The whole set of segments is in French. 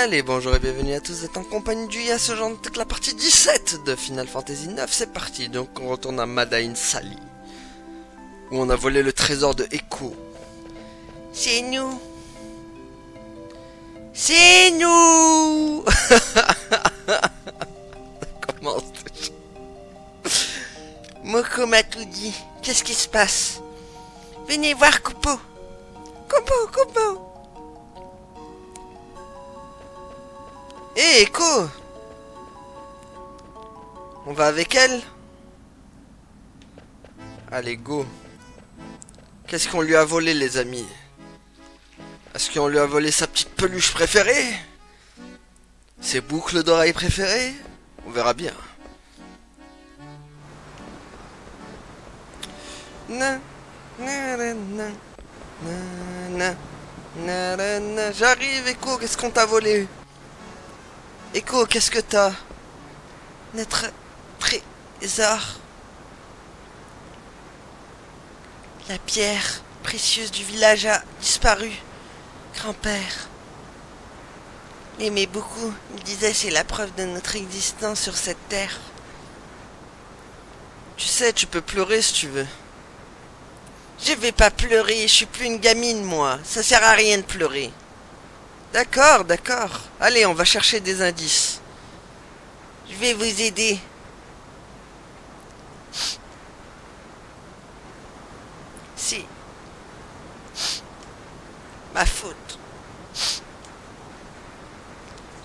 Allez, bonjour et bienvenue à tous, vous êtes en compagnie du Yas, aujourd'hui avec la partie 17 de Final Fantasy 9, c'est parti. Donc on retourne à Madain Sali, où on a volé le trésor de Echo. C'est nous. C'est nous. Comment Moko m'a tout dit, qu'est-ce qui se passe? Venez voir Kupo. Kupo. Hé, Echo! On va avec elle? Allez, go. Qu'est-ce qu'on lui a volé, les amis? Est-ce qu'on lui a volé sa petite peluche préférée? Ses boucles d'oreilles préférées? On verra bien. J'arrive, Echo, qu'est-ce qu'on t'a volé? Echo, qu'est-ce que t'as? Notre trésor. La pierre précieuse du village a disparu. Grand-père l'aimait beaucoup. Il disait c'est la preuve de notre existence sur cette terre. Tu sais, tu peux pleurer si tu veux. Je vais pas pleurer, je suis plus une gamine, moi. Ça sert à rien de pleurer. D'accord. Allez, on va chercher des indices. Je vais vous aider. C'est ma faute.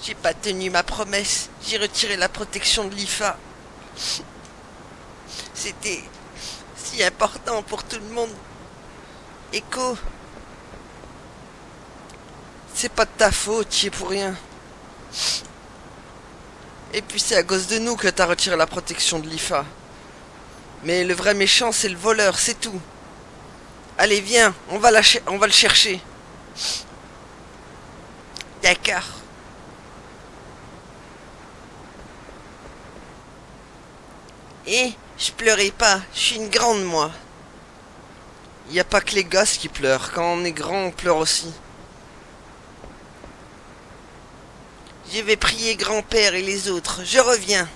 J'ai pas tenu ma promesse. J'ai retiré la protection de l'IFA. C'était si important pour tout le monde. Echo, c'est pas de ta faute, tu y es pour rien. Et puis c'est à cause de nous que t'as retiré la protection de l'IFA. Mais le vrai méchant, c'est le voleur, c'est tout. Allez, viens, on va le chercher. D'accord. Et je pleurais pas, je suis une grande, moi. Y a pas que les gosses qui pleurent, quand on est grand, on pleure aussi. Je vais prier grand-père et les autres, je reviens.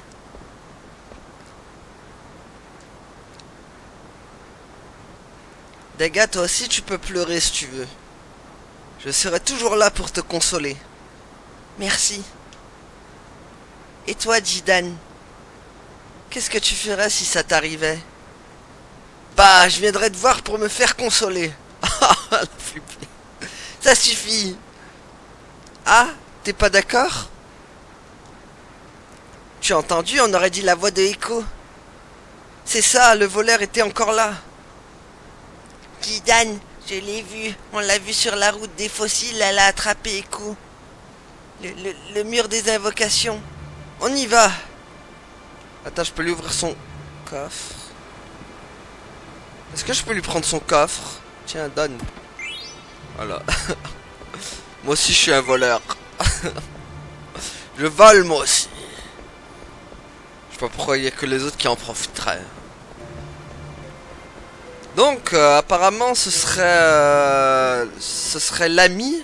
Daga, toi aussi tu peux pleurer si tu veux. Je serai toujours là pour te consoler. Merci. Et toi, Jidan? Qu'est-ce que tu ferais si ça t'arrivait? Bah, je viendrais te voir pour me faire consoler. Ah, ça suffit. Ah, t'es pas d'accord? Tu as entendu, on aurait dit la voix de Echo. C'est ça, le voleur était encore là. Jidan, je l'ai vu. On l'a vu sur la route des fossiles, elle a attrapé Echo. Le mur des invocations. On y va. Attends, je peux lui ouvrir son coffre. Est-ce que je peux lui prendre son coffre? Tiens, donne. Voilà. Moi aussi, je suis un voleur. Je vole, moi aussi. Je sais pas pourquoi il y a que les autres qui en profiteraient. Donc, apparemment, ce serait l'ami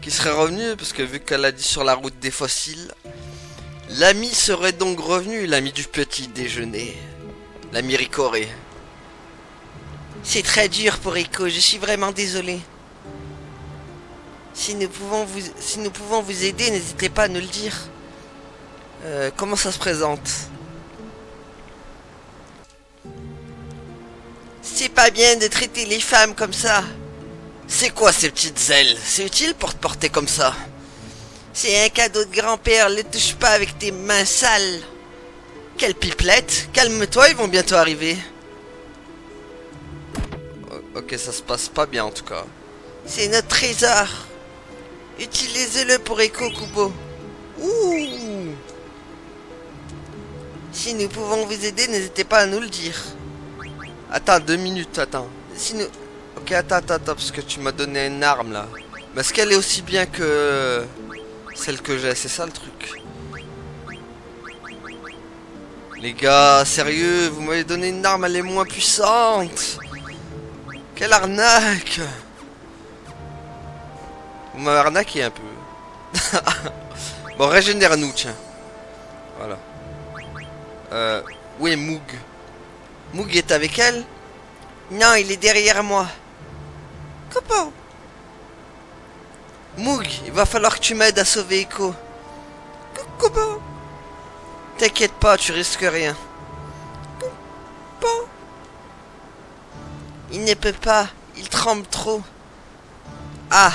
qui serait revenu, parce que vu qu'elle a dit sur la route des fossiles, l'ami serait donc revenu, l'ami du petit déjeuner, l'ami Ricoré. C'est très dur pour Echo, je suis vraiment désolé. Si nous pouvons vous aider, n'hésitez pas à nous le dire. Comment ça se présente? C'est pas bien de traiter les femmes comme ça. C'est quoi ces petites ailes? C'est utile pour te porter comme ça? C'est un cadeau de grand-père, le touche pas avec tes mains sales. Quelle pipelette? Calme-toi, ils vont bientôt arriver. Ok, ça se passe pas bien en tout cas. C'est notre trésor. Utilisez-le pour Echo, Kubo. Ouh. Si nous pouvons vous aider, n'hésitez pas à nous le dire. Attends, 2 minutes, attends. Si nous... Ok, attends, parce que tu m'as donné une arme là. Mais est-ce qu'elle est aussi bien que celle que j'ai? C'est ça le truc. Les gars, sérieux, vous m'avez donné une arme, elle est moins puissante. Quelle arnaque! Vous m'avez arnaqué un peu. Bon, régénère-nous, tiens. Voilà. Où est Moog? Moog est avec elle? Non, il est derrière moi. Comment? Moog, il va falloir que tu m'aides à sauver Echo. Comment? T'inquiète pas, tu risques rien. Comment? Il ne peut pas, il tremble trop. Ah,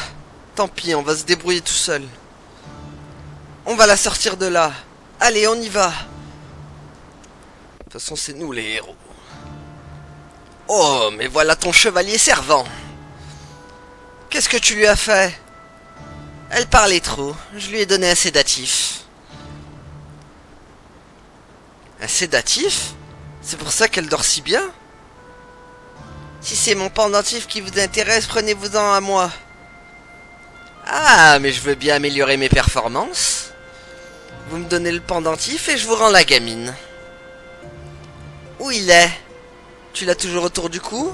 tant pis, on va se débrouiller tout seul. On va la sortir de là. Allez, on y va. De toute façon, c'est nous les héros. Oh, mais voilà ton chevalier servant. Qu'est-ce que tu lui as fait? Elle parlait trop. Je lui ai donné un sédatif. Un sédatif? C'est pour ça qu'elle dort si bien? Si c'est mon pendentif qui vous intéresse, prenez-vous-en à moi. Ah, mais je veux bien améliorer mes performances. Vous me donnez le pendentif et je vous rends la gamine. Où il est? Tu l'as toujours autour du cou?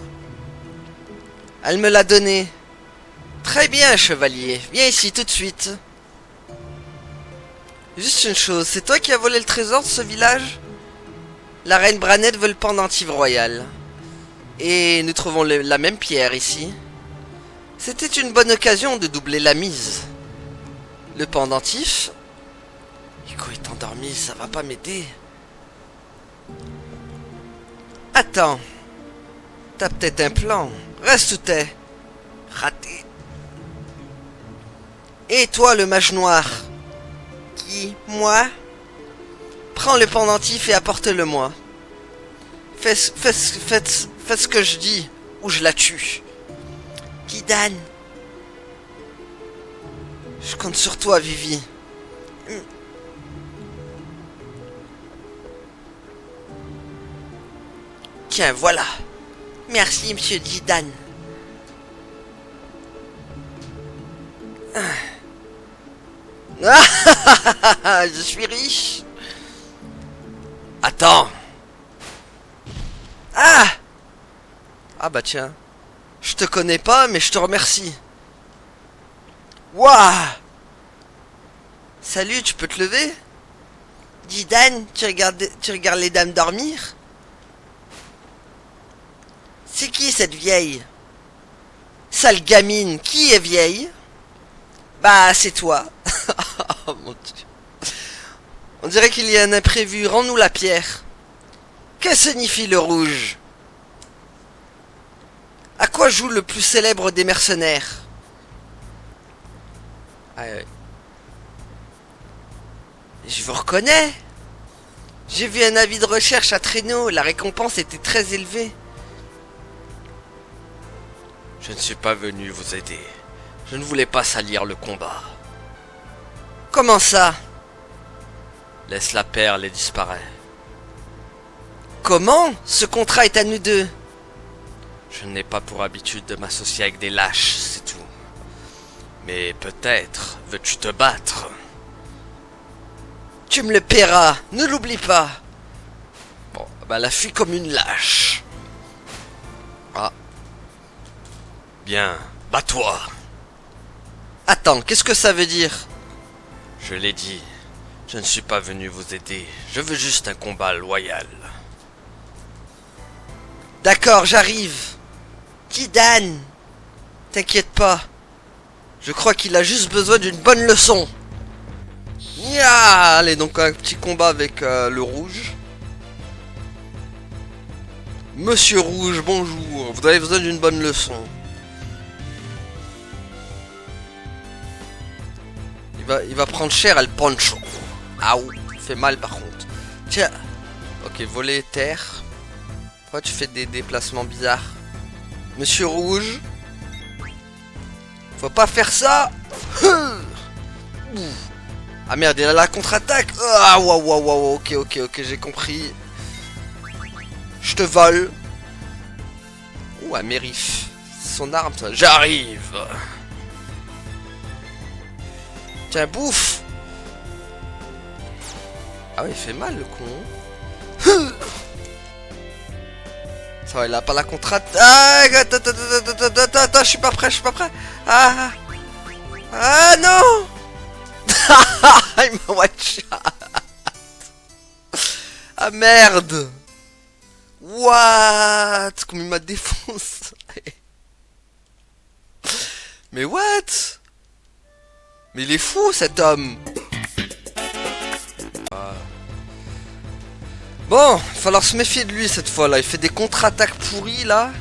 Elle me l'a donné. Très bien, chevalier. Viens ici tout de suite. Juste une chose, c'est toi qui as volé le trésor de ce village? La reine Branette veut le pendentif royal. Et nous trouvons la même pierre ici. C'était une bonne occasion de doubler la mise. Le pendentif? Echo est endormi, ça va pas m'aider. Attends. T'as peut-être un plan. Reste où t'es. Raté. Et toi, le mage noir? Qui? Moi? Prends le pendentif et apporte-le-moi. Fais ce que je dis, ou je la tue. Kidan. Je compte sur toi, Vivi. Tiens, voilà. Merci, monsieur Didan. Je suis riche. Attends. Ah! Ah bah tiens. Je te connais pas, mais je te remercie. Waouh! Salut, tu peux te lever? Dis Dan, tu regardes les dames dormir? C'est qui cette vieille? Sale gamine, qui est vieille? Bah, c'est toi. Oh mon Dieu. On dirait qu'il y a un imprévu, rends-nous la pierre. Que signifie le rouge? À quoi joue le plus célèbre des mercenaires? Je vous reconnais. J'ai vu un avis de recherche à Traîneau, la récompense était très élevée. Je ne suis pas venu vous aider. Je ne voulais pas salir le combat. Comment ça? Laisse la perle et disparaît. Comment? Ce contrat est à nous deux. Je n'ai pas pour habitude de m'associer avec des lâches, c'est tout. Mais peut-être veux-tu te battre? Tu me le paieras, ne l'oublie pas. Bon, bah la fuis comme une lâche. Ah. Bien, bats-toi. Attends, qu'est-ce que ça veut dire? Je l'ai dit, je ne suis pas venu vous aider. Je veux juste un combat loyal. D'accord, j'arrive. Kidan, t'inquiète pas. Je crois qu'il a juste besoin d'une bonne leçon. Ya, allez, donc un petit combat avec le rouge. Monsieur Rouge, bonjour. Vous avez besoin d'une bonne leçon. Il va prendre cher, elle poncho. Aouh, fait mal par contre. Tiens. Ok, voler terre. Pourquoi tu fais des déplacements bizarres? Monsieur Rouge. Faut pas faire ça. Ah merde, il a la contre-attaque. Ah waouh, waouh, waouh, ok, j'ai compris. Je te vole. Ouh, un mérif. Son arme, ça. J'arrive. Tiens, bouffe. Ah ouais, il fait mal le con. Ça va, il a pas la contre-attaque. Ah, attends, je suis pas prêt, Ah non. Il m'a watch. Ah merde. What? Comme il m'a défoncé. Mais what? Mais il est fou cet homme. Bon, il va falloir se méfier de lui cette fois là. Il fait des contre-attaques pourries là.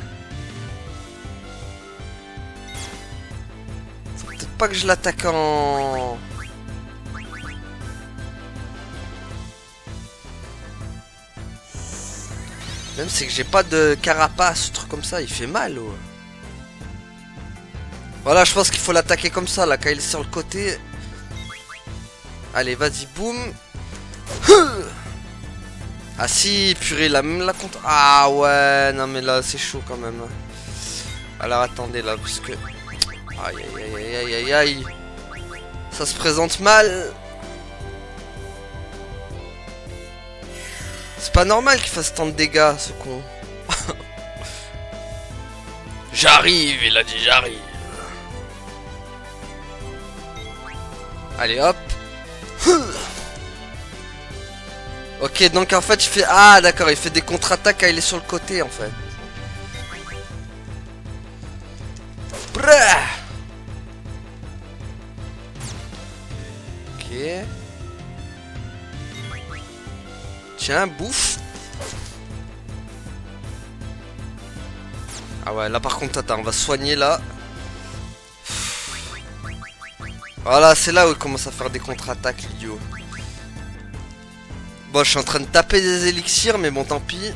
Faut peut-être pas que je l'attaque en... Même c'est que j'ai pas de carapace, truc comme ça, il fait mal. Ouais. Voilà, je pense qu'il faut l'attaquer comme ça là, quand il est sur le côté. Allez, vas-y, boum. Ah si, purée, la même la contre... Ah ouais, non mais là, c'est chaud quand même. Alors attendez là, parce que... Aïe aïe aïe aïe aïe aïe. Ça se présente mal. C'est pas normal qu'il fasse tant de dégâts, ce con. J'arrive, il a dit j'arrive. Allez hop. Ok, donc en fait, je fais... Ah, d'accord, il fait des contre-attaques quand il est sur le côté, en fait. Brrr. Ok. Tiens, bouffe. Ah ouais, là par contre, attends, on va soigner là. Voilà, c'est là où il commence à faire des contre-attaques, l'idiot. Bon, je suis en train de taper des élixirs, mais bon, tant pis.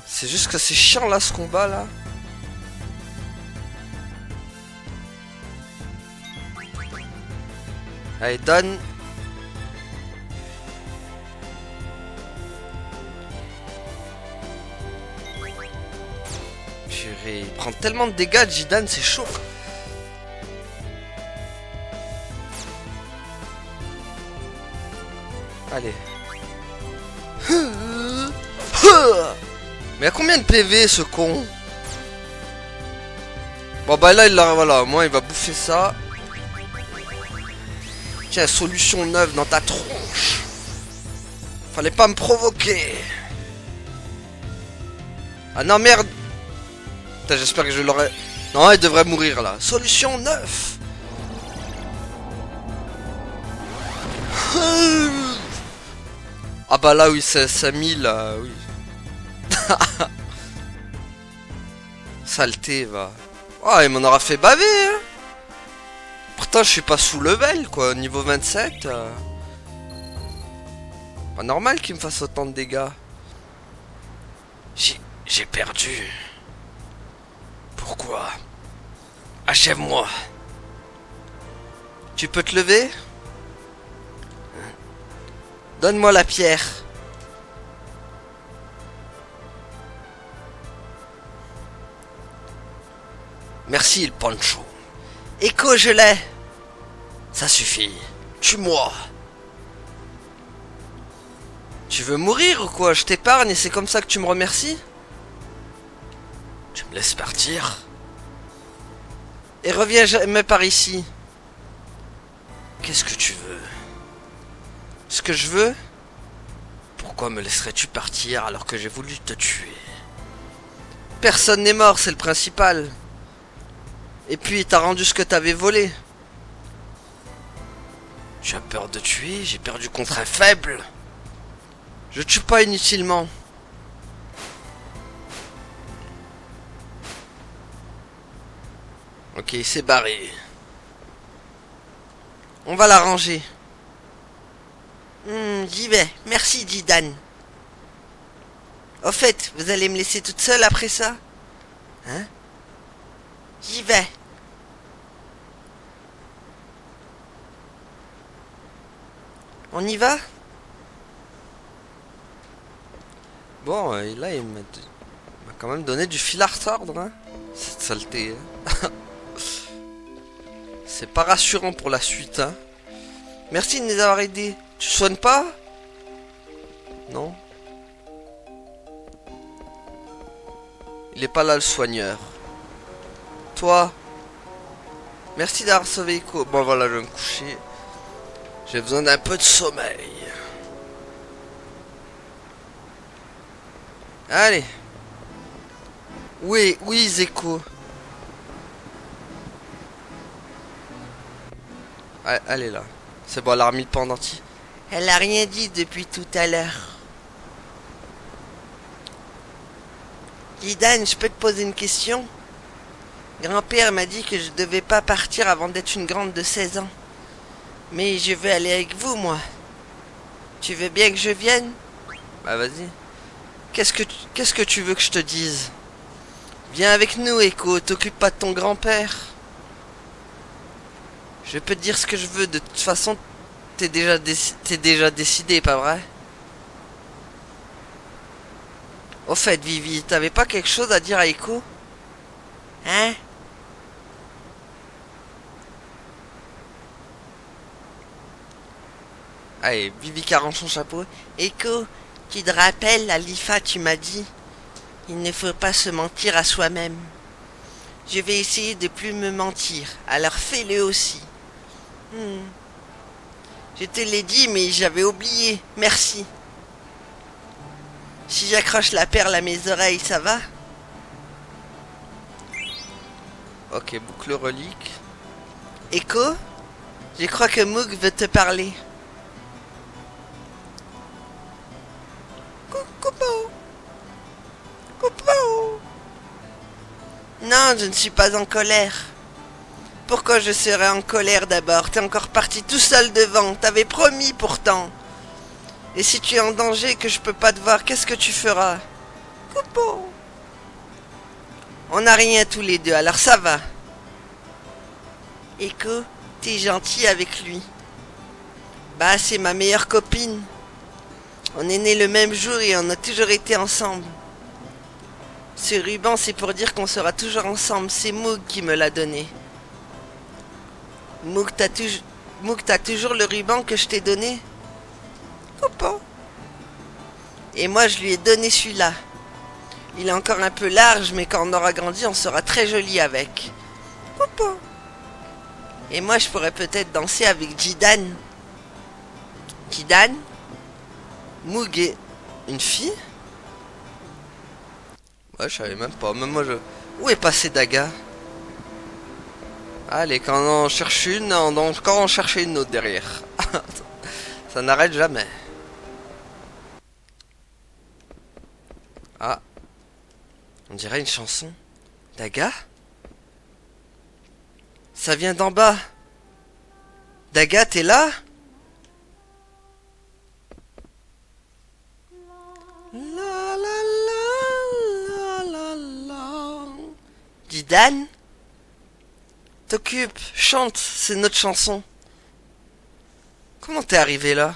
C'est juste que c'est chiant là, ce combat là. Allez, donne. Purée, il prend tellement de dégâts, Jidan, c'est chaud. Allez. Mais à combien de PV ce con? Bon bah là il l'a, voilà, au moins il va bouffer ça. Tiens, solution neuve dans ta tronche. Fallait pas me provoquer. Ah non merde. Putain, j'espère que je l'aurai. Non, il devrait mourir là. Solution 9. Ah bah là oui, c'est 1000 là, oui. Saleté va. Oh, il m'en aura fait baver hein. Pourtant je suis pas sous level quoi, niveau 27. Pas normal qu'il me fasse autant de dégâts. J'ai perdu. Pourquoi? Achève-moi. Tu peux te lever? Donne-moi la pierre. Merci, le Pancho. Écho, je l'ai. Ça suffit. Tue-moi. Tu veux mourir ou quoi? Je t'épargne et c'est comme ça que tu me remercies? Tu me laisses partir? Et reviens jamais par ici. Qu'est-ce que tu veux? Ce que je veux? Pourquoi me laisserais-tu partir alors que j'ai voulu te tuer? Personne n'est mort, c'est le principal. Et puis, t'as rendu ce que t'avais volé. Tu as peur de tuer? J'ai perdu contre un faible. Je tue pas inutilement. Ok, il s'est barré. On va l'arranger. J'y vais. Merci, Jidan. Au fait, vous allez me laisser toute seule après ça? Hein? J'y vais. On y va? Bon, et là, il m'a quand même donné du fil à retordre, hein? Cette saleté, hein? C'est pas rassurant pour la suite, hein? Merci de nous avoir aidés. Tu soignes pas? Non? Il est pas là, le soigneur. Toi? Merci d'avoir sauvé Echo. Bon voilà, je vais me coucher. J'ai besoin d'un peu de sommeil. Allez. Oui, oui, Zeko. Ah, elle est là. C'est bon, elle a remis le pendentif. Elle a rien dit depuis tout à l'heure. Lidan, je peux te poser une question? Grand-père m'a dit que je devais pas partir avant d'être une grande de 16 ans. Mais je veux aller avec vous, moi. Tu veux bien que je vienne? Bah vas-y. Qu'est-ce que tu veux que je te dise? Viens avec nous, Echo, t'occupe pas de ton grand-père. Je peux te dire ce que je veux, de toute façon, t'es déjà décidé, pas vrai? Au fait, Vivi, t'avais pas quelque chose à dire à Echo? Hein? Allez, Vivi qui arrange son chapeau. Echo, tu te rappelles, Alifa, tu m'as dit, il ne faut pas se mentir à soi-même. Je vais essayer de plus me mentir, alors fais-le aussi. Hmm. Je te l'ai dit, mais j'avais oublié. Merci. Si j'accroche la perle à mes oreilles, ça va? Ok, boucle relique. Echo, je crois que Moog veut te parler. Coucou. Coucou. Non, je ne suis pas en colère. Pourquoi je serais en colère d'abord? T'es encore parti tout seul devant. T'avais promis pourtant. Et si tu es en danger et que je peux pas te voir, qu'est-ce que tu feras? Coucou. On n'a rien tous les deux, alors ça va. Echo, t'es gentil avec lui. Bah, c'est ma meilleure copine. On est nés le même jour et on a toujours été ensemble. Ce ruban, c'est pour dire qu'on sera toujours ensemble. C'est Moog qui me l'a donné. Moog, t'as toujours le ruban que je t'ai donné? Coucou. Et moi, je lui ai donné celui-là. Il est encore un peu large, mais quand on aura grandi, on sera très joli avec. Coucou. Et moi, je pourrais peut-être danser avec Jidan. Jidan? Moog est une fille? Ouais, je savais même pas. Même moi, je... Où est passé Daga? Allez, quand on en cherche une, on doit encore en chercher une autre derrière. Ça n'arrête jamais. Ah, on dirait une chanson. Daga? Ça vient d'en bas. Daga, t'es là? La la la la la la. Dis Dan, t'occupe, chante, c'est notre chanson. Comment t'es arrivé là?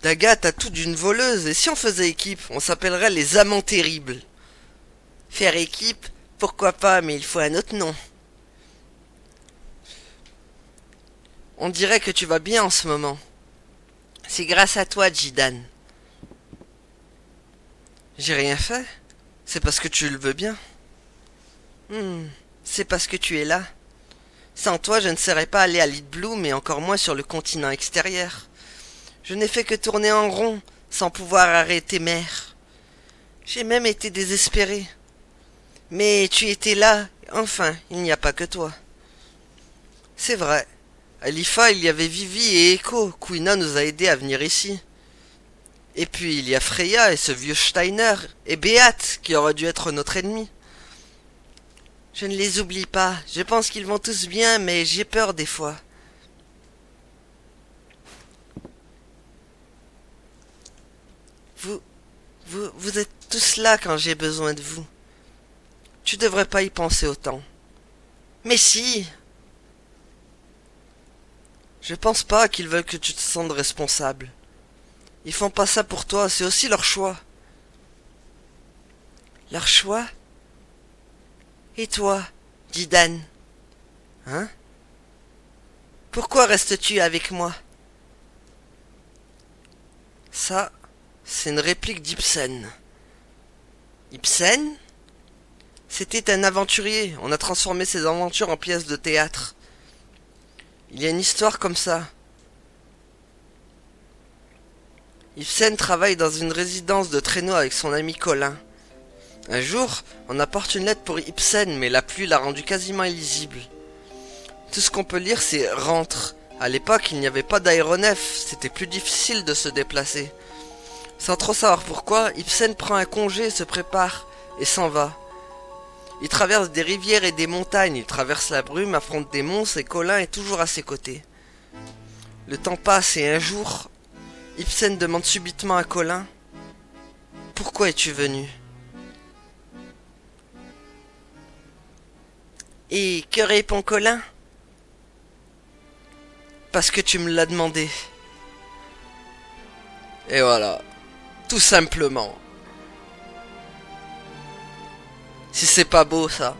Daga, t'as tout d'une voleuse, et si on faisait équipe, on s'appellerait les amants terribles. Faire équipe, pourquoi pas, mais il faut un autre nom. On dirait que tu vas bien en ce moment. C'est grâce à toi, Jidan. J'ai rien fait. C'est parce que tu le veux bien. C'est parce que tu es là. Sans toi, je ne serais pas allé à Lead Bloom et encore moins sur le continent extérieur. Je n'ai fait que tourner en rond, sans pouvoir arrêter mère. J'ai même été désespéré. Mais tu étais là, enfin, il n'y a pas que toi. C'est vrai. À l'IFA, il y avait Vivi et Echo. Quina nous a aidés à venir ici. Et puis il y a Freya et ce vieux Steiner, et Beat, qui aurait dû être notre ennemi. Je ne les oublie pas, je pense qu'ils vont tous bien, mais j'ai peur des fois. Vous, vous êtes tous là quand j'ai besoin de vous. Tu devrais pas y penser autant. Mais si! Je pense pas qu'ils veulent que tu te sentes responsable. Ils font pas ça pour toi, c'est aussi leur choix. Leur choix? Et toi, dit Dan. Hein? Pourquoi restes-tu avec moi? Ça, c'est une réplique d'Ibsen. Ibsen? C'était un aventurier. On a transformé ses aventures en pièces de théâtre. Il y a une histoire comme ça. Ibsen travaille dans une résidence de traîneau avec son ami Colin. Un jour, on apporte une lettre pour Ibsen, mais la pluie l'a rendu quasiment illisible. Tout ce qu'on peut lire, c'est rentre. À l'époque, il n'y avait pas d'aéronef, c'était plus difficile de se déplacer. Sans trop savoir pourquoi, Ibsen prend un congé, se prépare et s'en va. Il traverse des rivières et des montagnes, il traverse la brume, affronte des monstres et Colin est toujours à ses côtés. Le temps passe et un jour, Ibsen demande subitement à Colin « Pourquoi es-tu venu ?» Et que répond Colin ? « Parce que tu me l'as demandé. » Et voilà, tout simplement. Si c'est pas beau ça.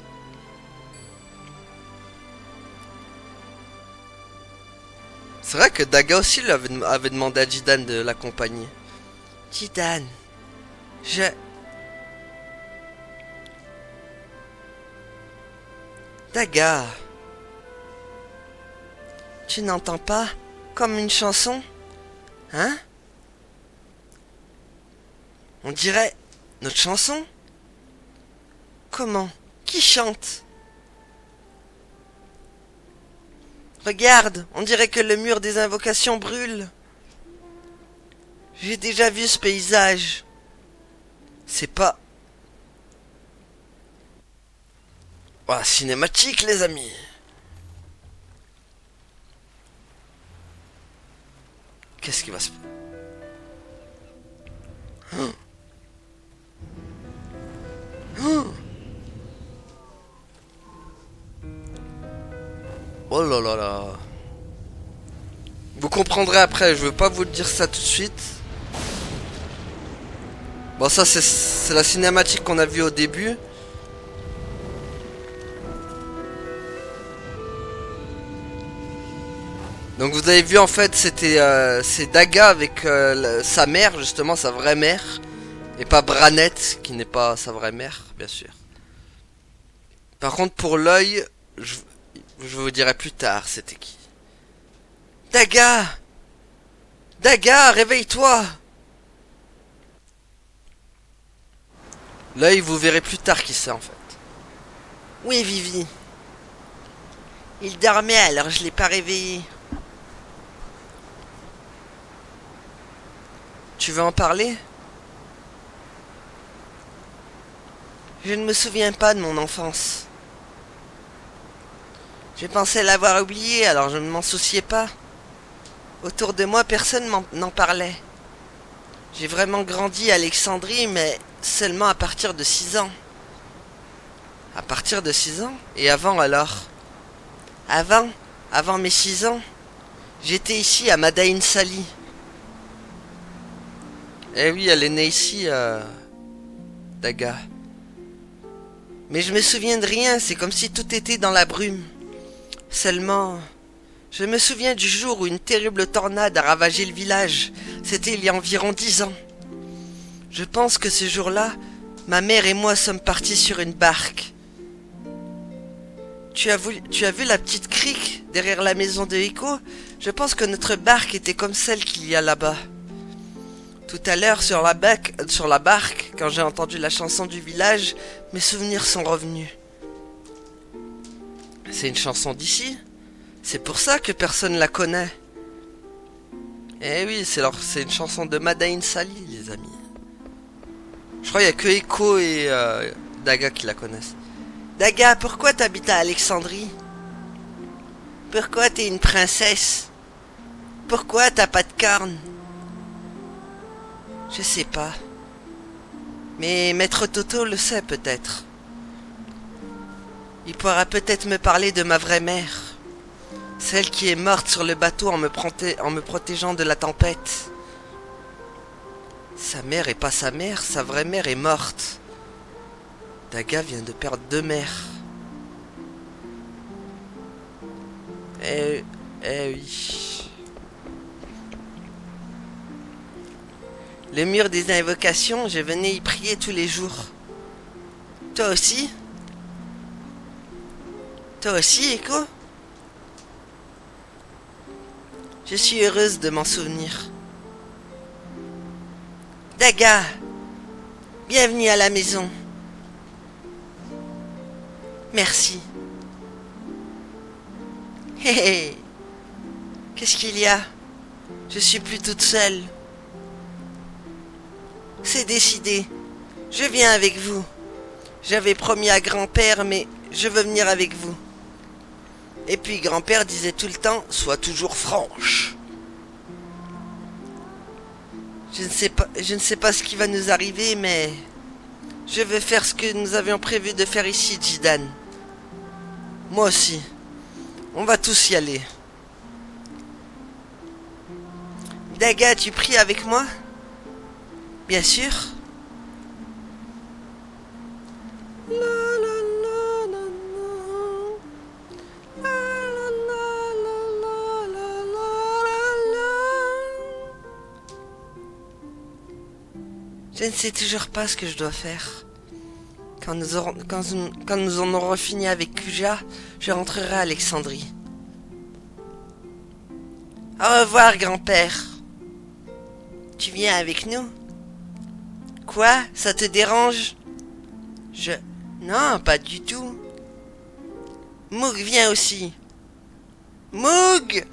C'est vrai que Daga aussi avait demandé à Jidan de l'accompagner. Jidan, je... Daga, tu n'entends pas comme une chanson, hein? On dirait notre chanson. Comment? Qui chante? Regarde, on dirait que le mur des invocations brûle. J'ai déjà vu ce paysage. C'est pas... Oh, cinématique, les amis. Qu'est-ce qui va se... Oh. Oh. Oh là là là. Vous comprendrez après, je veux pas vous dire ça tout de suite. Bon, ça c'est la cinématique qu'on a vue au début. Donc vous avez vu en fait c'est Daga avec sa mère, justement sa vraie mère. Et pas Branette qui n'est pas sa vraie mère, bien sûr. Par contre pour l'œil, je vous dirai plus tard c'était qui. Daga! Daga, réveille-toi! L'œil, vous verrez plus tard qui c'est en fait. Oui, Vivi. Il dormait alors je l'ai pas réveillé. Tu veux en parler? Je ne me souviens pas de mon enfance. Je pensais l'avoir oublié, alors je ne m'en souciais pas. Autour de moi, personne n'en parlait. J'ai vraiment grandi à Alexandrie, mais seulement à partir de 6 ans. À partir de 6 ans? Et avant alors? Avant mes 6 ans, j'étais ici à Madain Sali. Eh oui, elle est née ici, Daga. Mais je me souviens de rien, c'est comme si tout était dans la brume. Seulement, je me souviens du jour où une terrible tornade a ravagé le village. C'était il y a environ 10 ans. Je pense que ce jour-là, ma mère et moi sommes partis sur une barque. Tu as vu la petite crique derrière la maison de Echo? Je pense que notre barque était comme celle qu'il y a là-bas. Tout à l'heure, sur la barque, quand j'ai entendu la chanson du village, mes souvenirs sont revenus. C'est une chanson d'ici? C'est pour ça que personne la connaît. Eh oui, c'est une chanson de Madain Sali, les amis. Je crois qu'il n'y a que Echo et Daga qui la connaissent. Daga, pourquoi t'habites à Alexandrie? Pourquoi t'es une princesse? Pourquoi t'as pas de cornes? Je sais pas. Mais Maître Toto le sait peut-être. Il pourra peut-être me parler de ma vraie mère. Celle qui est morte sur le bateau en me protégeant de la tempête. Sa mère est pas sa mère, sa vraie mère est morte. Daga vient de perdre 2 mères. Eh oui. Le mur des invocations, je venais y prier tous les jours. Toi aussi? Toi aussi, Echo? Je suis heureuse de m'en souvenir. Daga, bienvenue à la maison. Merci. Hé hé, qu'est-ce qu'il y a? Je suis plus toute seule. C'est décidé. Je viens avec vous. J'avais promis à grand-père, mais je veux venir avec vous. Et puis grand-père disait tout le temps, sois toujours franche. Je ne sais pas ce qui va nous arriver, mais je veux faire ce que nous avions prévu de faire ici, Jidan. Moi aussi. On va tous y aller. Daga, tu pries avec moi? Bien sûr. La, la, la, la, la. La, la, la, la, la, la. Je ne sais toujours pas ce que je dois faire. Quand nous en aurons fini avec Kuja, je rentrerai à Alexandrie. Au revoir, grand-père. Tu viens avec nous? Quoi? Ça te dérange? Non, pas du tout. Moog vient aussi. Moog!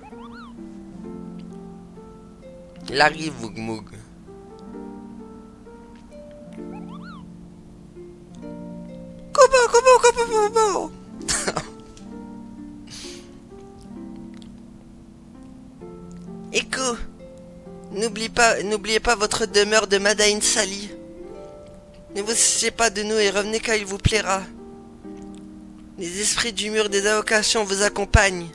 Il arrive, Moog. Kobo. Echo, n'oubliez pas votre demeure de Madain Sali. Ne vous souciez pas de nous et revenez quand il vous plaira. Les esprits du mur des invocations vous accompagnent.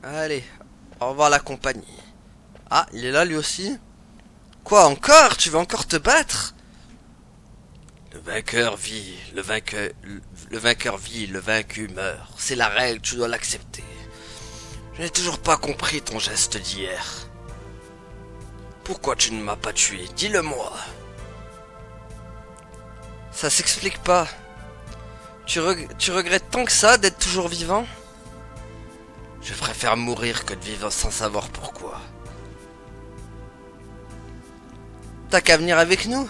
Allez, au revoir la compagnie. Ah, il est là lui aussi. Quoi encore? Tu veux encore te battre? Le vainqueur vit, le vainqueur vit, le vaincu meurt. C'est la règle, tu dois l'accepter. Je n'ai toujours pas compris ton geste d'hier. Pourquoi tu ne m'as pas tué? Dis-le-moi. Ça s'explique pas. Tu regrettes tant que ça d'être toujours vivant? Je préfère mourir que de vivre sans savoir pourquoi. T'as qu'à venir avec nous?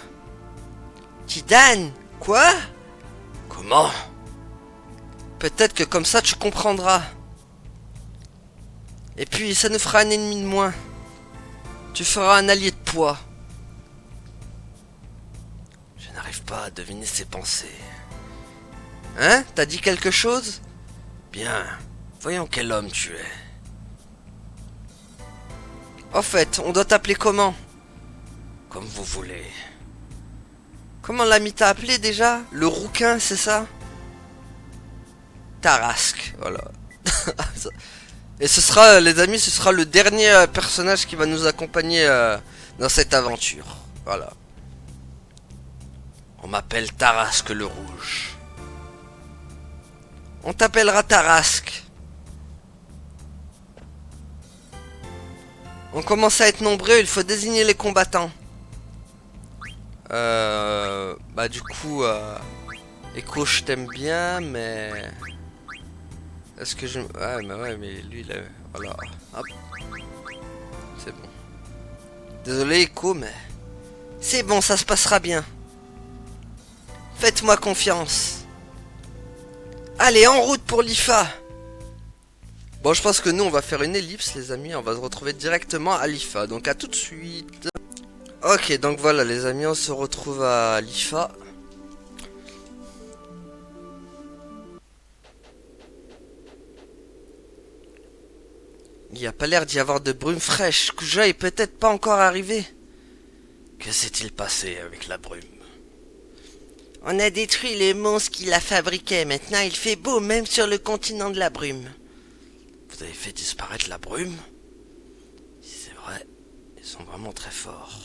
Jidan, quoi? Comment? Peut-être que comme ça tu comprendras. Et puis ça nous fera un ennemi de moins. Tu feras un allié de poids. Je n'arrive pas à deviner ses pensées. Hein? T'as dit quelque chose? Bien, voyons quel homme tu es. Au fait, on doit t'appeler comment? Comme vous voulez. Comment l'ami t'a appelé déjà? Le rouquin, c'est ça? Tarasque, voilà. Et ce sera, les amis, ce sera le dernier personnage qui va nous accompagner dans cette aventure. Voilà. On m'appelle Tarasque le Rouge. On t'appellera Tarasque. On commence à être nombreux, il faut désigner les combattants. Bah du coup, Echo, je t'aime bien, mais... Est-ce que je... ouais, mais lui, il a... Voilà, hop. C'est bon. Désolé, Echo, mais... C'est bon, ça se passera bien. Faites-moi confiance. Allez, en route pour l'IFA. Bon, je pense que nous, on va faire une ellipse, les amis. On va se retrouver directement à l'IFA. Donc, à tout de suite. Ok, donc voilà, les amis, on se retrouve à l'IFA. Il n'y a pas l'air d'y avoir de brume fraîche. Kuja est peut-être pas encore arrivé. Que s'est-il passé avec la brume? On a détruit les monstres qui la fabriquaient. Maintenant, il fait beau, même sur le continent de la brume. Vous avez fait disparaître la brume? Si c'est vrai, ils sont vraiment très forts.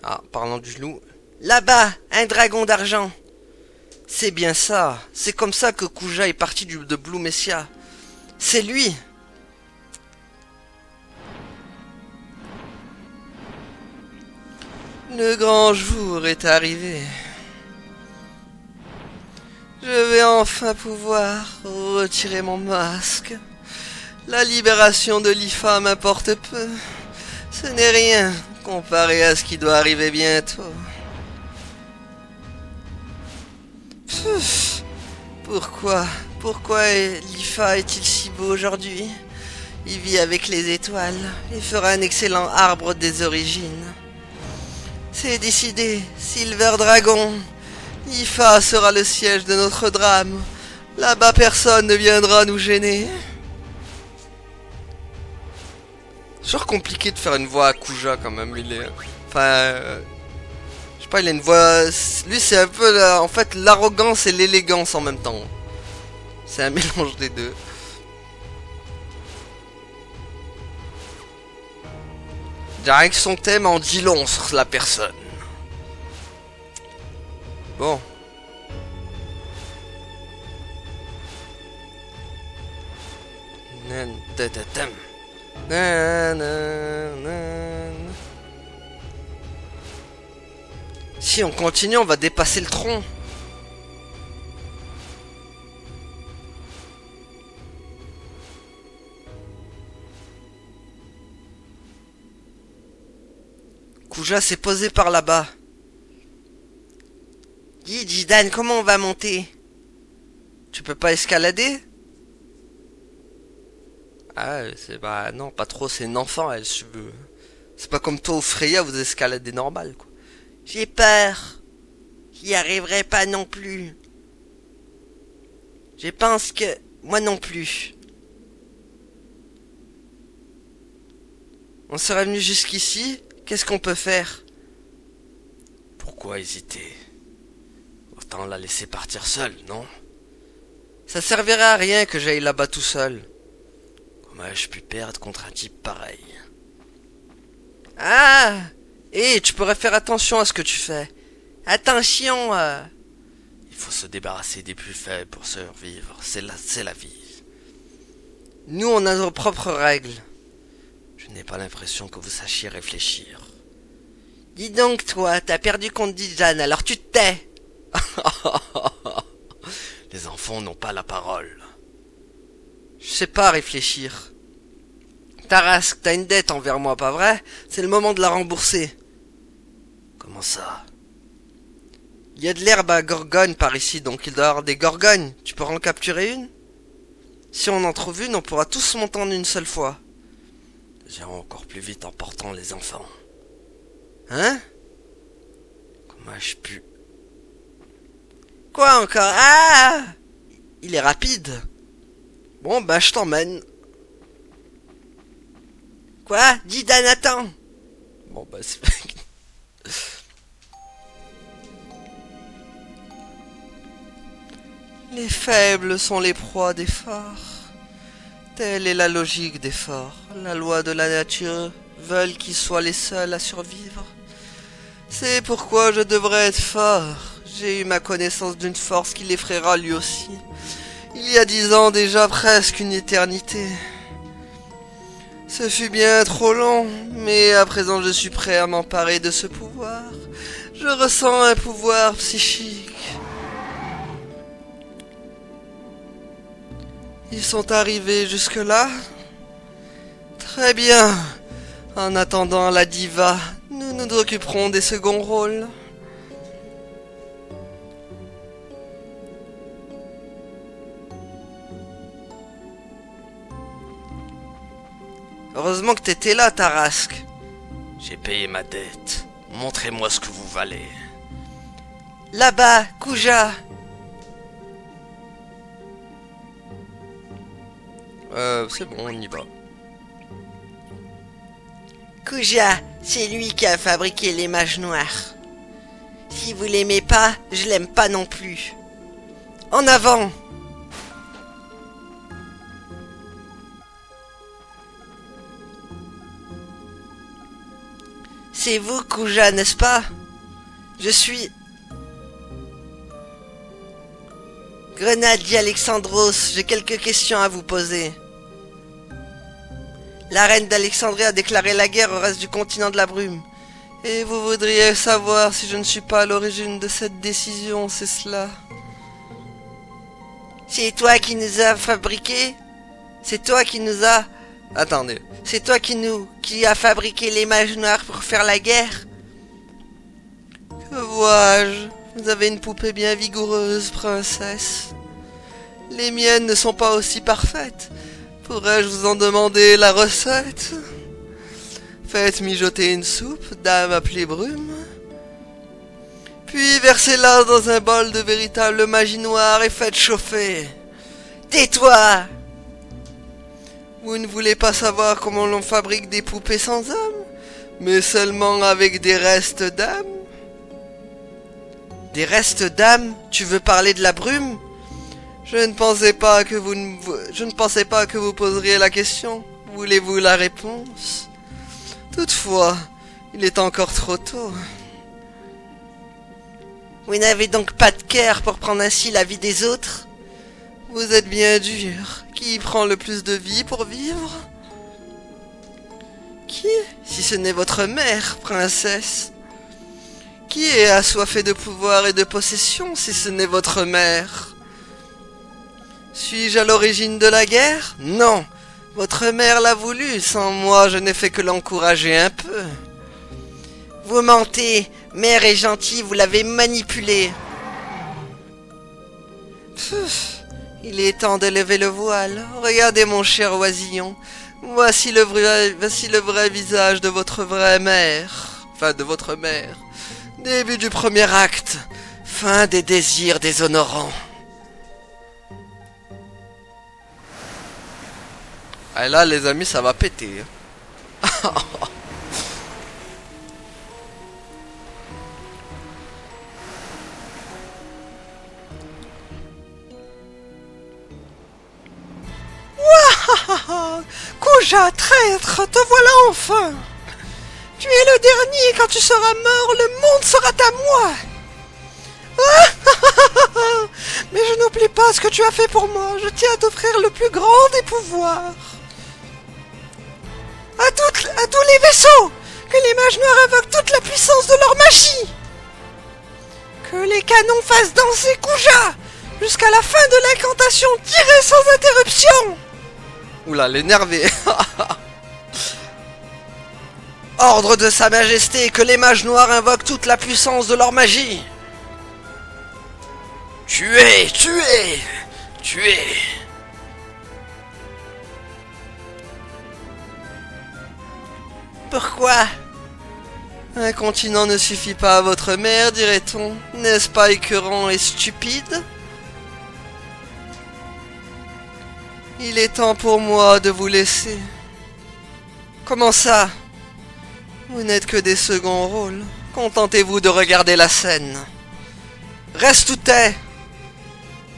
Ah, parlant du loup. Là-bas, un dragon d'argent. C'est bien ça. C'est comme ça que Kuja est parti de Blue Messia. C'est lui. Le grand jour est arrivé. Je vais enfin pouvoir retirer mon masque. La libération de l'IFA m'importe peu. Ce n'est rien comparé à ce qui doit arriver bientôt. Pfff. Pourquoi l'IFA est-il si beau aujourd'hui? Il vit avec les étoiles et fera un excellent arbre des origines. C'est décidé, Silver Dragon. L'IFA sera le siège de notre drame. Là-bas, personne ne viendra nous gêner. Genre compliqué de faire une voix à Kuja quand même, il est... Enfin... je sais pas, il a une voix... Lui, c'est un peu, en fait, l'arrogance et l'élégance en même temps. C'est un mélange des deux. Rien que son thème en dit long sur la personne. Bon. Si on continue, on va dépasser le tronc. Kuja s'est posé par là-bas. Dis, Jidan, comment on va monter? Tu peux pas escalader? Ah, c'est bah non, pas trop, c'est une enfant, elle, si tu veux. C'est pas comme toi ou Freya, vous escaladez normal, quoi. J'ai peur. J'y arriverai pas non plus. Je pense que... Moi non plus. On serait venu jusqu'ici? Qu'est-ce qu'on peut faire? Pourquoi hésiter? Autant la laisser partir seule, non? Ça servirait à rien que j'aille là-bas tout seul. Comment ai-je pu perdre contre un type pareil? Ah! Eh, tu pourrais faire attention à ce que tu fais. Attention! Il faut se débarrasser des plus faibles pour survivre. C'est la vie. Nous, on a nos propres règles. Je n'ai pas l'impression que vous sachiez réfléchir. Dis donc, toi, t'as perdu contre Dijan, alors tu te tais. Les enfants n'ont pas la parole. Je sais pas réfléchir. Tarasque, t'as une dette envers moi, pas vrai? C'est le moment de la rembourser. Comment ça? Il y a de l'herbe à gorgogne par ici, donc il doit y avoir des gorgognes. Tu pourras en capturer une? Si on en trouve une, on pourra tous monter en une seule fois. Nous irons encore plus vite en portant les enfants. Hein? Comment ai-je pu... Quoi encore? Ah! Il est rapide. Bon, bah je t'emmène. Quoi? Dis Dan, attends. Bon, bah c'est... Les faibles sont les proies des forts. Telle est la logique des forts. La loi de la nature veulent qu'ils soient les seuls à survivre. C'est pourquoi je devrais être fort. J'ai eu ma connaissance d'une force qui l'effraiera lui aussi. Il y a 10 ans déjà, presque une éternité. Ce fut bien trop long, mais à présent je suis prêt à m'emparer de ce pouvoir. Je ressens un pouvoir psychique. Ils sont arrivés jusque-là? Très bien. En attendant la diva, nous nous occuperons des seconds rôles. Heureusement que t'étais là, Tarasque. J'ai payé ma dette. Montrez-moi ce que vous valez. Là-bas, Kuja. C'est bon, on y va. Kuja, c'est lui qui a fabriqué les mages noirs. Si vous l'aimez pas, je l'aime pas non plus. En avant! C'est vous, Kuja, n'est-ce pas? Je suis... Grenadier Alexandros, j'ai quelques questions à vous poser. La reine d'Alexandrie a déclaré la guerre au reste du continent de la brume. Et vous voudriez savoir si je ne suis pas à l'origine de cette décision, c'est cela? C'est toi qui nous as fabriqué? C'est toi qui nous a... Attendez. C'est toi qui a fabriqué les mages noirs pour faire la guerre? Que vois-je? Vous avez une poupée bien vigoureuse, princesse. Les miennes ne sont pas aussi parfaites. Pourrais-je vous en demander la recette? Faites mijoter une soupe, dame appelée Brume. Puis versez-la dans un bol de véritable magie noire et faites chauffer. Tais-toi! Vous ne voulez pas savoir comment l'on fabrique des poupées sans âme, mais seulement avec des restes d'âme? Des restes d'âme? Tu veux parler de la brume? Je ne pensais pas que vous poseriez la question. Voulez-vous la réponse? Toutefois, il est encore trop tôt. Vous n'avez donc pas de cœur pour prendre ainsi la vie des autres? Vous êtes bien dur. Qui prend le plus de vie pour vivre? Qui, si ce n'est votre mère, princesse? Qui est assoiffé de pouvoir et de possession, si ce n'est votre mère? Suis-je à l'origine de la guerre? Non. Votre mère l'a voulu, sans moi je n'ai fait que l'encourager un peu. Vous mentez, mère est gentille, vous l'avez manipulée. Il est temps de lever le voile. Regardez mon cher oisillon, voici le vrai visage de votre vraie mère. Enfin, de votre mère. Début du premier acte, fin des désirs déshonorants. Ah là les amis ça va péter. Kuja, traître, te voilà enfin. Tu es le dernier, quand tu seras mort, le monde sera à moi. Mais je n'oublie pas ce que tu as fait pour moi, je tiens à t'offrir le plus grand des pouvoirs. À tous les vaisseaux, que les mages noirs invoquent toute la puissance de leur magie. Que les canons fassent danser Kuja jusqu'à la fin de l'incantation, tirez sans interruption. Oula, l'énervé. Ordre de sa majesté, que les mages noirs invoquent toute la puissance de leur magie. Tuez, tuez, tuez. Pourquoi? Un continent ne suffit pas à votre mère, dirait-on. N'est-ce pas écœurant et stupide? Il est temps pour moi de vous laisser. Comment ça? Vous n'êtes que des seconds rôles. Contentez-vous de regarder la scène. Reste où t'es.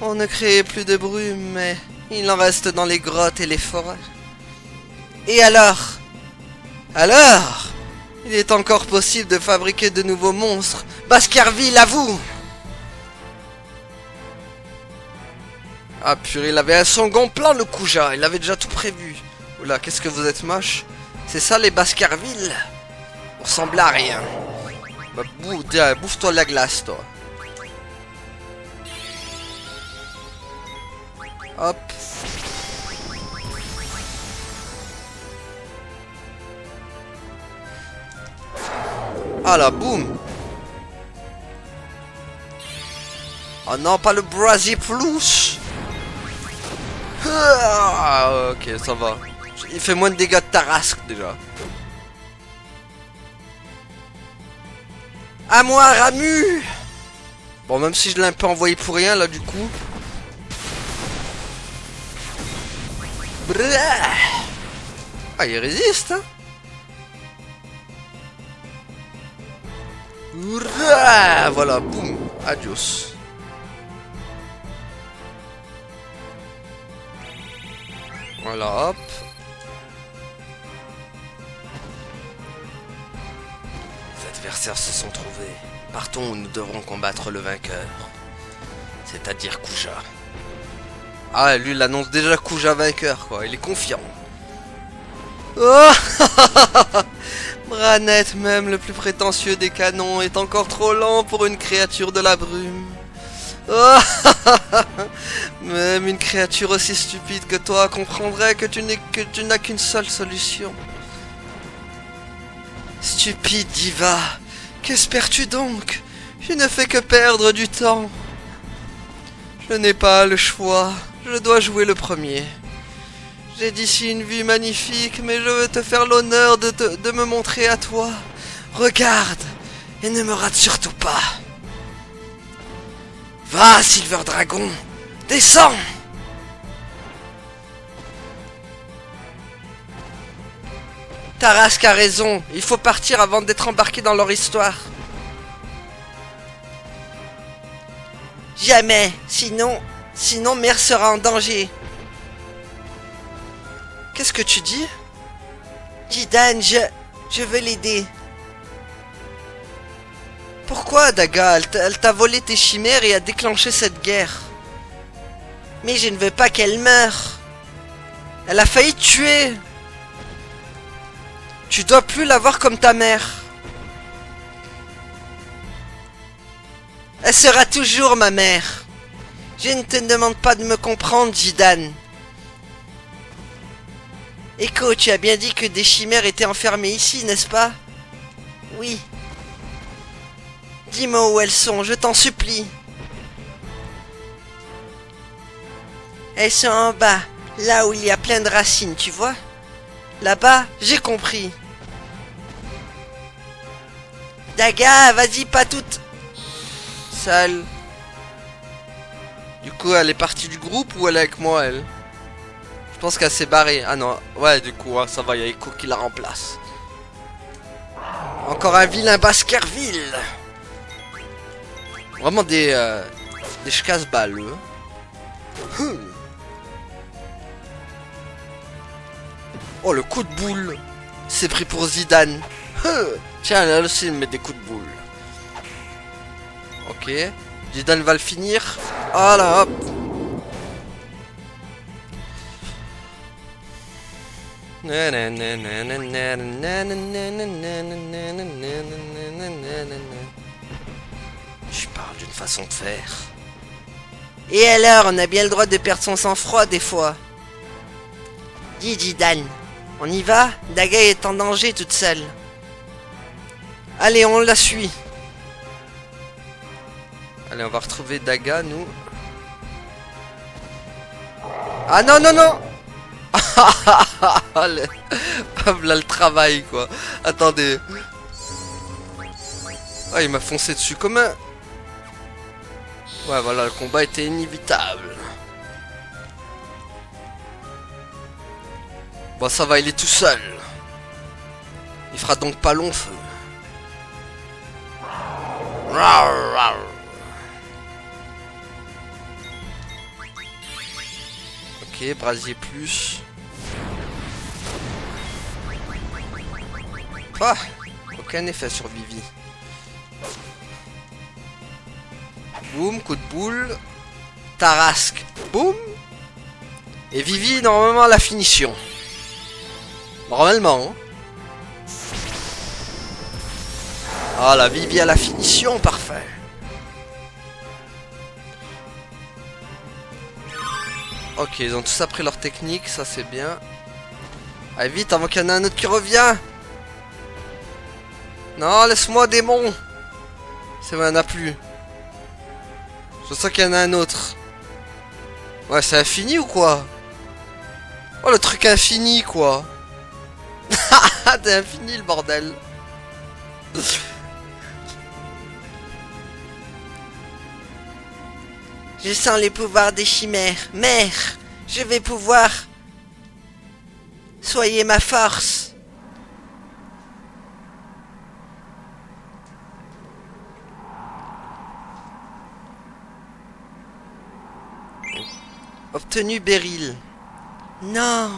On ne crée plus de brume, mais il en reste dans les grottes et les forêts. Et alors? Alors? Il est encore possible de fabriquer de nouveaux monstres. Baskerville, à vous! Ah purée, il avait un second plan le Kuja, il avait déjà tout prévu. Oula, qu'est-ce que vous êtes moche. C'est ça les Baskerville? On ressemble à rien. Bah, bouffe-toi la glace, toi. Hop. Ah là, boum. Oh non, pas le Brazy Plus. Ah, ok, ça va. Il fait moins de dégâts de Tarasque déjà. À moi, Ramu. Bon, même si je l'ai un peu envoyé pour rien là, du coup. Blah. Ah, il résiste, hein. Voilà, boum, adios. Voilà, hop. Les adversaires se sont trouvés. Partons où nous devrons combattre le vainqueur. C'est-à-dire Kuja. Ah, lui, il annonce déjà Kuja vainqueur, quoi. Il est confiant. Oh. Ranette, même le plus prétentieux des canons, est encore trop lent pour une créature de la brume. Oh, même une créature aussi stupide que toi comprendrait que tu n'as qu'une seule solution. Stupide diva, qu'espères-tu donc? Je ne fais que perdre du temps. Je n'ai pas le choix, je dois jouer le premier. J'ai d'ici une vue magnifique, mais je veux te faire l'honneur de me montrer à toi. Regarde, et ne me rate surtout pas. Va, Silver Dragon, descends! Tarasque a raison, il faut partir avant d'être embarqué dans leur histoire. Jamais, sinon Mère sera en danger. Qu'est-ce que tu dis? Jidan, je veux l'aider. Pourquoi, Daga? Elle t'a volé tes chimères et a déclenché cette guerre. Mais je ne veux pas qu'elle meure. Elle a failli te tuer. Tu dois plus la voir comme ta mère. Elle sera toujours ma mère. Je ne te demande pas de me comprendre, Jidan. Echo, tu as bien dit que des chimères étaient enfermées ici, n'est-ce pas? Oui. Dis-moi où elles sont, je t'en supplie. Elles sont en bas, là où il y a plein de racines, tu vois? Là-bas, j'ai compris. Daga, vas-y, pas toute seule. Du coup, elle est partie du groupe ou elle est avec moi, elle? Je pense qu'elle s'est barrée. Ah non, ouais, du coup, ça va, il y a Echo qui la remplace. Encore un vilain Baskerville. Vraiment des casse-balles, eux. Oh, le coup de boule. C'est pris pour Zidane. Tiens, là aussi, il met des coups de boule. Ok. Zidane va le finir. Ah là, hop. Je parle d'une façon de faire. Et alors, on a bien le droit de perdre son sang-froid des fois. Dis, Jidan, on y va? Daga est en danger toute seule. Allez, on la suit. Allez, on va retrouver Daga, nous. Ah non, non, non. Là, le travail, quoi. Attendez. Ah, il m'a foncé dessus comme un... Ouais, voilà, le combat était inévitable. Bon, ça va, il est tout seul. Il fera donc pas long feu. Ok, brasier plus. Ah, aucun effet sur Vivi. Boum, coup de boule. Tarasque, boum. Et Vivi, normalement, à la finition. Normalement. Ah, la Vivi à la finition, parfait. Ok, ils ont tous appris leur technique, ça c'est bien. Allez, vite, avant qu'il y en ait un autre qui revient. Non, laisse-moi, démon. C'est vrai, il n'y en a plus. Je sens qu'il y en a un autre. Ouais, c'est infini ou quoi? Oh, le truc infini, quoi. T'es infini, le bordel. Je sens les pouvoirs des chimères. Mère, je vais pouvoir... Soyez ma force. Obtenu Beryl. Non.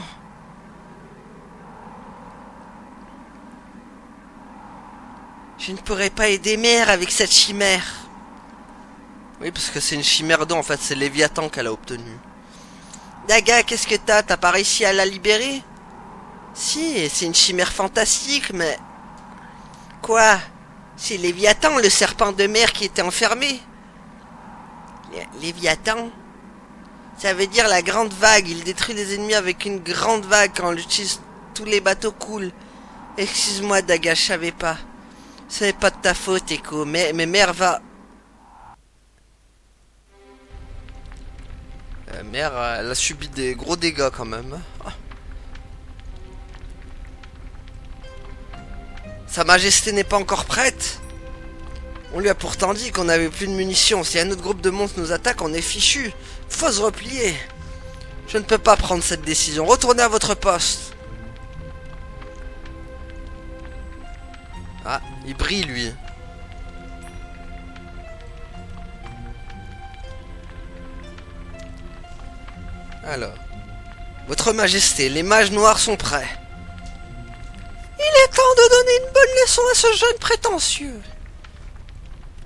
Je ne pourrais pas aider Mère avec cette chimère. Oui, parce que c'est une chimère d'eau, en fait, c'est Léviathan qu'elle a obtenu. Daga, qu'est-ce que t'as pas réussi à la libérer? Si, c'est une chimère fantastique, mais... Quoi? C'est Léviathan, le serpent de mer qui était enfermé. Léviathan? Ça veut dire la grande vague. Il détruit les ennemis avec une grande vague quand on l'utilise. Tous les bateaux coulent. Excuse-moi, Daga, je savais pas. Ce n'est pas de ta faute, Echo, mais Mère va... Mère, elle a subi des gros dégâts quand même. Ah. Sa Majesté n'est pas encore prête. On lui a pourtant dit qu'on n'avait plus de munitions. Si un autre groupe de monstres nous attaque, on est fichu. Faut se replier. Je ne peux pas prendre cette décision. Retournez à votre poste. Ah, il brille lui. Alors. Votre Majesté, les mages noirs sont prêts. Il est temps de donner une bonne leçon à ce jeune prétentieux.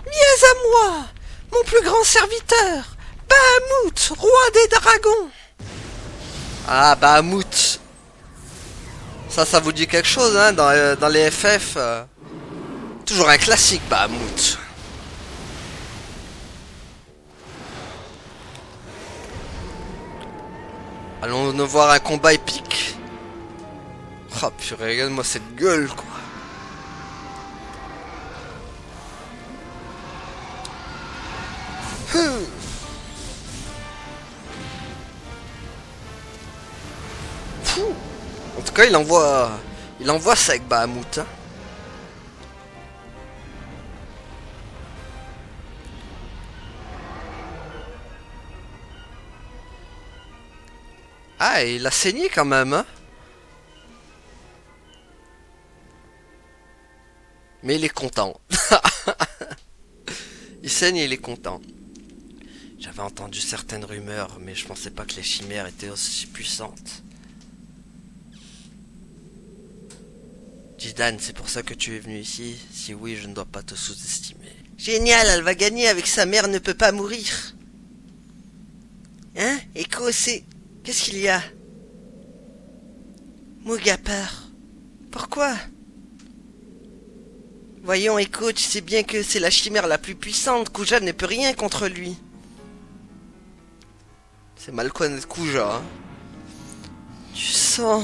Viens à moi, mon plus grand serviteur, Bahamut, roi des dragons. Ah, Bahamut. Ça vous dit quelque chose, hein, dans les FF. Toujours un classique, Bahamut. Allons nous voir un combat épique. Oh purée, regarde-moi cette gueule, quoi. Fou. En tout cas, il envoie ça avec Bahamut. Hein. Ah, il a saigné quand même, hein. Mais il est content. Il saigne et il est content. J'avais entendu certaines rumeurs, mais je pensais pas que les chimères étaient aussi puissantes. Jidan, c'est pour ça que tu es venu ici? Si oui, je ne dois pas te sous-estimer. Génial, elle va gagner avec sa mère ne peut pas mourir. Hein? Echo, c'est... Qu'est-ce qu'il y a? Moog a peur. Pourquoi? Voyons, Echo, tu sais bien que c'est la chimère la plus puissante. Kuja ne peut rien contre lui. C'est mal connaître Kuja. Hein. Tu sens...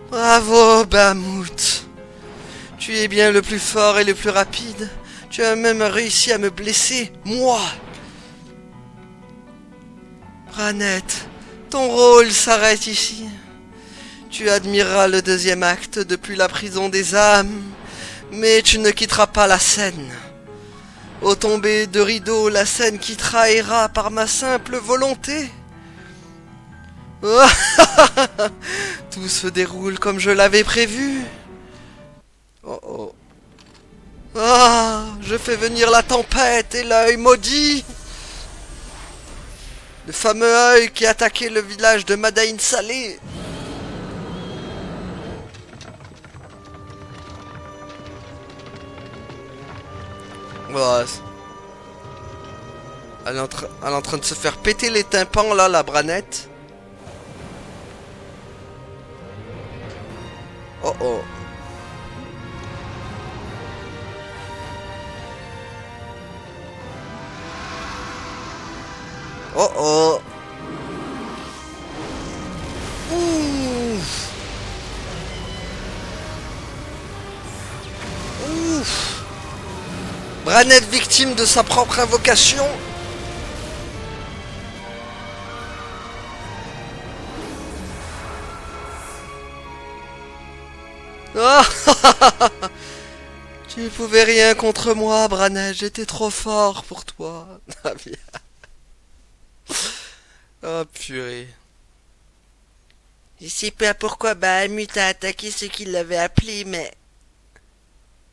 Bravo, Bahamut. Tu es bien le plus fort et le plus rapide. Tu as même réussi à me blesser, moi. Branette, ton rôle s'arrête ici. Tu admireras le deuxième acte depuis la prison des âmes, mais tu ne quitteras pas la scène. Au tomber de rideau, la scène qui trahira par ma simple volonté. Tout se déroule comme je l'avais prévu. Oh oh. Ah, je fais venir la tempête et l'œil maudit. Le fameux œil qui attaquait le village de Madain Salé. Voilà. Elle est en train de se faire péter les tympans là, la Branette. Oh oh. Oh oh. Ouf. Ouf. Branette victime de sa propre invocation. Oh. Tu ne pouvais rien contre moi, Branette. J'étais trop fort pour toi. Oh purée. Je sais pas pourquoi Bahamut a attaqué ceux qui l'avaient appelé, mais...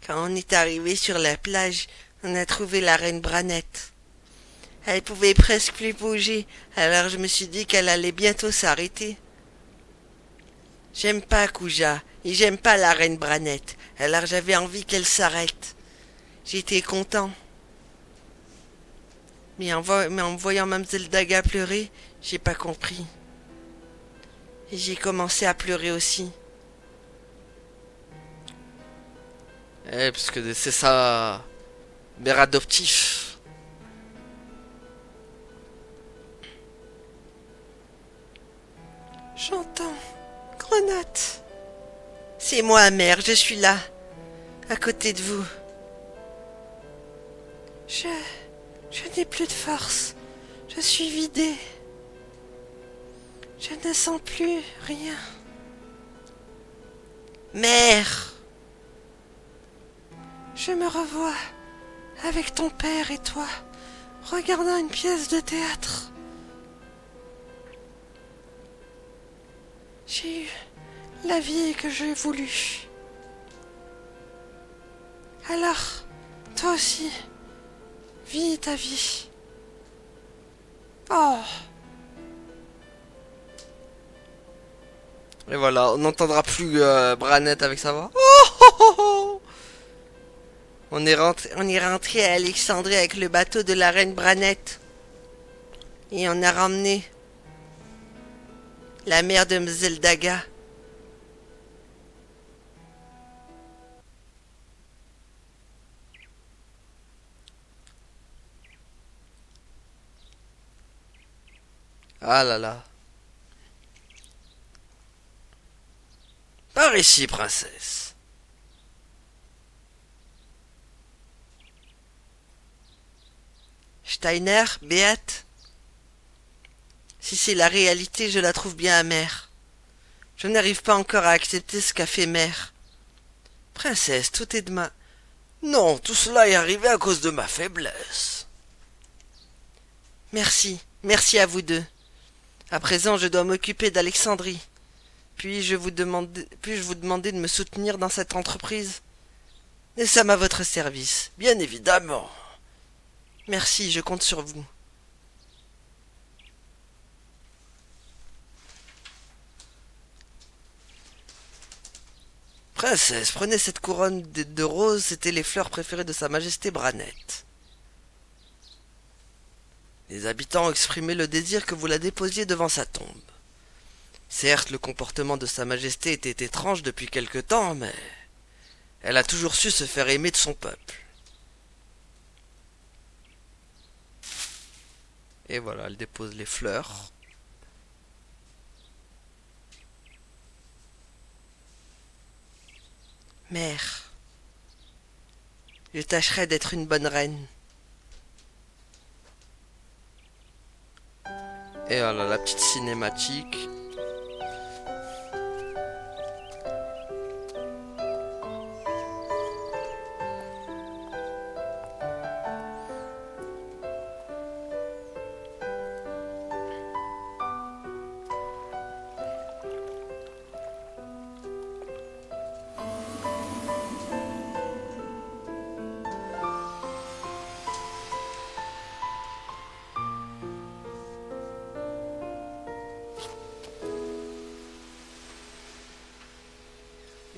Quand on est arrivé sur la plage, on a trouvé la reine Branette. Elle pouvait presque plus bouger, alors je me suis dit qu'elle allait bientôt s'arrêter. J'aime pas Kuja, et j'aime pas la reine Branette, alors j'avais envie qu'elle s'arrête. J'étais content. Mais en voyant Mamzelle Daga pleurer, j'ai pas compris. Et j'ai commencé à pleurer aussi. Parce que c'est ça, mère adoptif. J'entends. Grenade. C'est moi, mère, je suis là, à côté de vous. Je... Je n'ai plus de force. Je suis vidée. Je ne sens plus rien. Mère, je me revois avec ton père et toi, regardant une pièce de théâtre. J'ai eu la vie que j'ai voulu. Alors, toi aussi, vis ta vie. Oh. Et voilà, on n'entendra plus Branette avec sa voix. Oh, oh, oh, oh. On est rentré à Alexandrie avec le bateau de la reine Branette. Et on a ramené la mère de Mzeldaga. Ah là là. Par ici, princesse. Steiner, Beate. Si c'est la réalité, je la trouve bien amère. Je n'arrive pas encore à accepter ce qu'a fait mère. Princesse, tout est de ma... Non, tout cela est arrivé à cause de ma faiblesse. Merci, merci à vous deux. À présent, je dois m'occuper d'Alexandrie. Puis-je vous demander de me soutenir dans cette entreprise? Nous sommes à votre service. Bien évidemment. Merci, je compte sur vous. Princesse, prenez cette couronne de roses, c'étaient les fleurs préférées de Sa Majesté Branette. Les habitants ont exprimé le désir que vous la déposiez devant sa tombe. Certes, le comportement de Sa Majesté était étrange depuis quelque temps, mais elle a toujours su se faire aimer de son peuple. Et voilà, elle dépose les fleurs. Mère, je tâcherai d'être une bonne reine. Et voilà, la petite cinématique.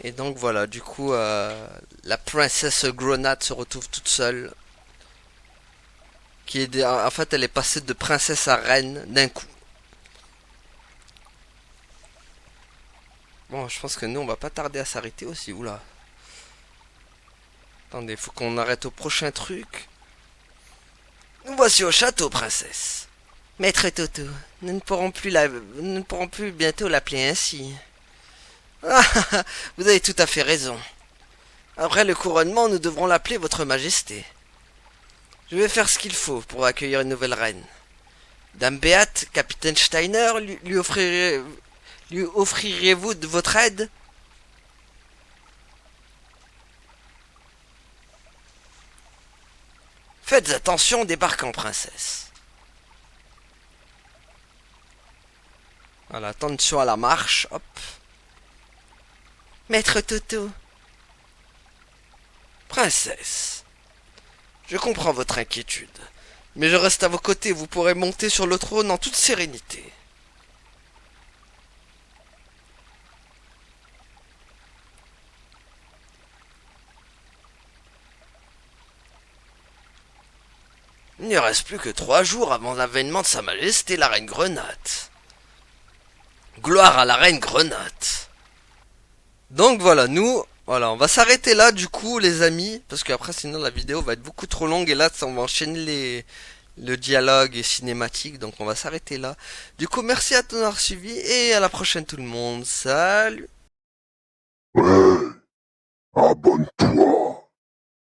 Et donc voilà, du coup, la princesse Grenade se retrouve toute seule. En fait, elle est passée de princesse à reine d'un coup. Bon, je pense que nous, on va pas tarder à s'arrêter aussi. Oula. Attendez, faut qu'on arrête au prochain truc. Nous voici au château, princesse. Maître Toto, nous ne pourrons plus bientôt l'appeler ainsi. Ah, vous avez tout à fait raison. Après le couronnement, nous devrons l'appeler votre majesté. Je vais faire ce qu'il faut pour accueillir une nouvelle reine. Dame Beate, capitaine Steiner, lui offrirez-vous de votre aide? Faites attention, débarquant, princesse. Voilà, attention à la marche, hop. Maître Toto. Princesse, je comprends votre inquiétude, mais je reste à vos côtés, vous pourrez monter sur le trône en toute sérénité. Il ne reste plus que 3 jours avant l'avènement de Sa Majesté la Reine Grenade. Gloire à la reine Grenade. Donc voilà, voilà, on va s'arrêter là du coup les amis, parce qu'après sinon la vidéo va être beaucoup trop longue et là on va enchaîner le dialogue cinématique, donc on va s'arrêter là. Du coup merci à tous d'avoir suivi et à la prochaine tout le monde, salut. Ouais, abonne-toi.